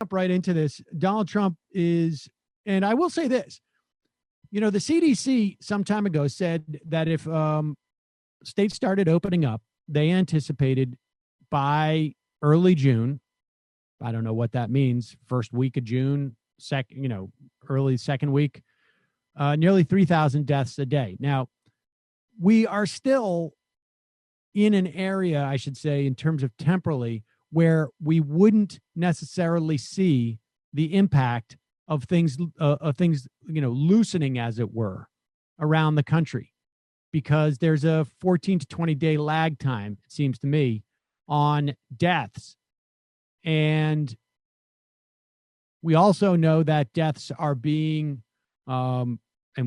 Jump right into this. Donald Trump is, and I will say this, the CDC some time ago said that if states started opening up, they anticipated by early June, I don't know what that means, first week of June, early second week, nearly 3,000 deaths a day. Now, we are still in an area, I should say, in terms of temporally, where we wouldn't necessarily see the impact of things, loosening, as it were, around the country, because there's a 14 to 20 day lag time, it seems to me, on deaths. And we also know that deaths are being, and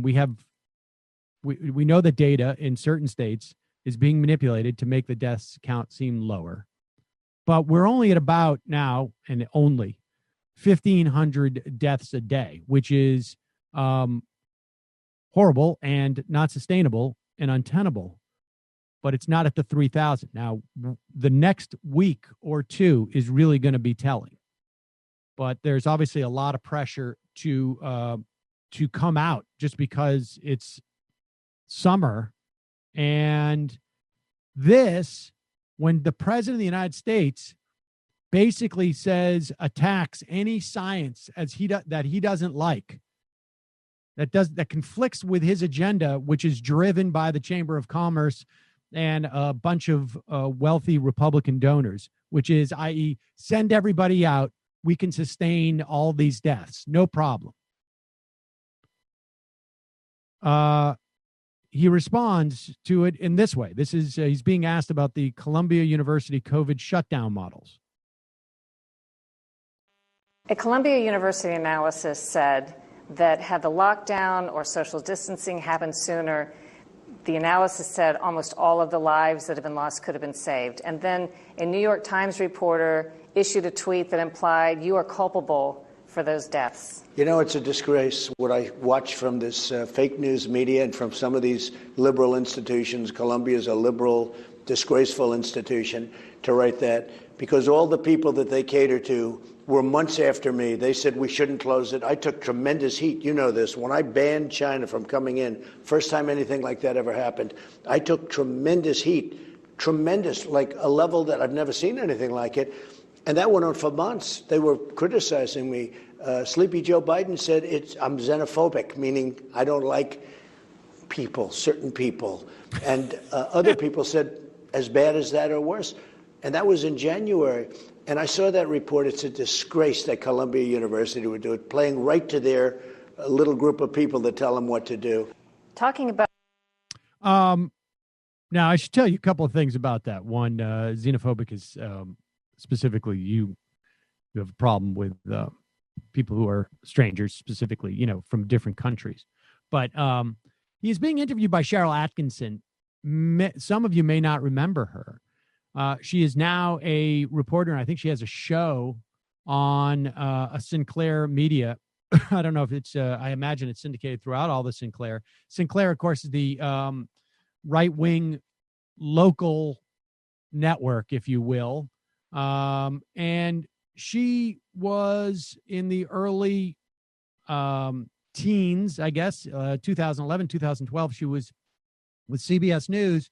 we know that data in certain states is being manipulated to make the deaths count seem lower. But we're only at about now, and only 1,500 deaths a day, which is horrible and not sustainable and untenable. But it's not at the 3,000. Now, the next week or two is really going to be telling. But there's obviously a lot of pressure to come out just because it's summer. And this, when the president of the United States basically attacks any science that he doesn't like, that conflicts with his agenda, which is driven by the Chamber of Commerce and a bunch of wealthy Republican donors, which is, i.e., send everybody out. We can sustain all these deaths. No problem. He responds to it in this way. This is, he's being asked about the Columbia University COVID shutdown models. A Columbia University analysis said that had the lockdown or social distancing happened sooner, the analysis said almost all of the lives that have been lost could have been saved. And then a New York Times reporter issued a tweet that implied you are culpable for those deaths. It's a disgrace what I watch from this fake news media and from some of these liberal institutions. Columbia is a liberal, disgraceful institution to write that, because all the people that they cater to were months after me. They said we shouldn't close it. I took tremendous heat. You know this. When I banned China from coming in, first time anything like that ever happened, I took tremendous heat, tremendous, like a level that I've never seen anything like it. And that went on for months. They were criticizing me. Sleepy Joe Biden said I'm xenophobic, meaning I don't like people, certain people. And other people said as bad as that or worse. And that was in January. And I saw that report. It's a disgrace that Columbia University would do it, playing right to their little group of people that tell them what to do. Talking about. Now, I should tell you a couple of things about that. One, xenophobic is specifically you have a problem with people who are strangers, specifically, from different countries. But he is being interviewed by Cheryl Atkinson. Some of you may not remember her. She is now a reporter, and I think she has a show on a Sinclair media. I don't know if it's, I imagine it's syndicated throughout all the Sinclair. Sinclair, of course, is the right-wing local network, if you will. And she was in the early teens, I guess, 2011, 2012. She was with CBS News.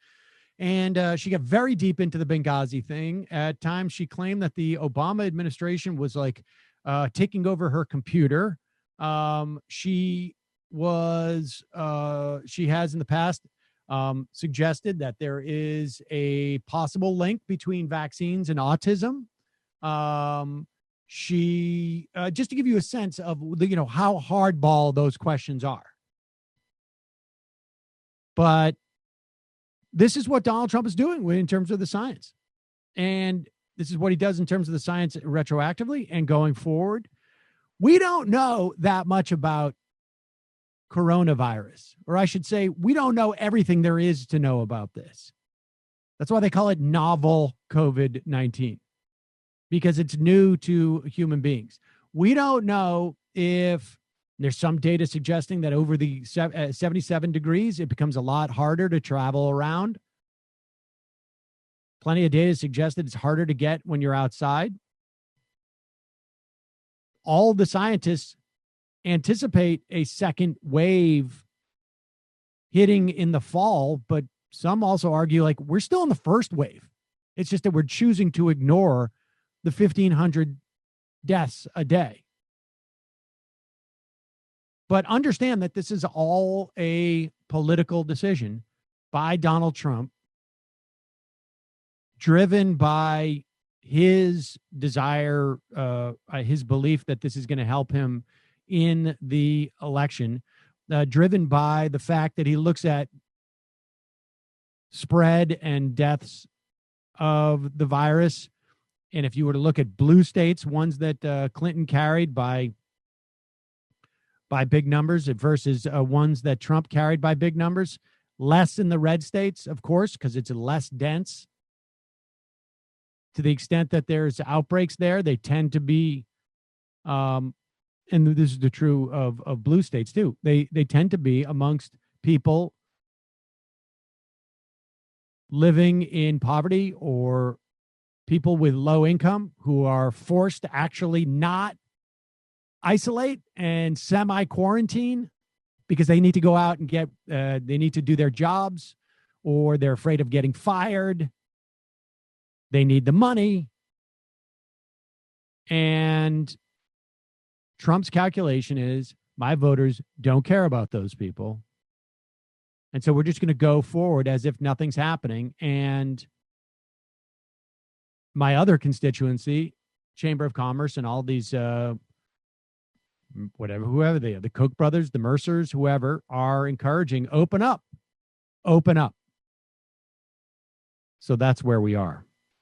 And she got very deep into the Benghazi thing. At times, she claimed that the Obama administration was taking over her computer. She has in the past suggested that there is a possible link between vaccines and autism. She just to give you a sense of how hardball those questions are. But this is what Donald Trump is doing in terms of the science. And this is what he does in terms of the science retroactively and going forward. We don't know that much about coronavirus, or I should say, we don't know everything there is to know about this. That's why they call it novel COVID-19, because it's new to human beings. We don't know if there's some data suggesting that over the 77 degrees, it becomes a lot harder to travel around. Plenty of data suggested it's harder to get when you're outside. All the scientists anticipate a second wave hitting in the fall, but some also argue like we're still in the first wave. It's just that we're choosing to ignore the 1,500 deaths a day. But understand that this is all a political decision by Donald Trump, driven by his desire, his belief that this is going to help him in the election, driven by the fact that he looks at spread and deaths of the virus. And if you were to look at blue states, ones that Clinton carried by big numbers versus ones that Trump carried by big numbers, less in the red states, of course, because it's less dense. To the extent that there's outbreaks there, they tend to be, and this is the true of blue states too, they tend to be amongst people living in poverty or people with low income who are forced to actually not isolate and semi-quarantine because they need to go out and they need to do their jobs, or they're afraid of getting fired. They need the money. And Trump's calculation is my voters don't care about those people. And so we're just going to go forward as if nothing's happening. And my other constituency, Chamber of Commerce, and all these, whoever they are, the Koch brothers, the Mercers, whoever, are encouraging open up. So that's where we are.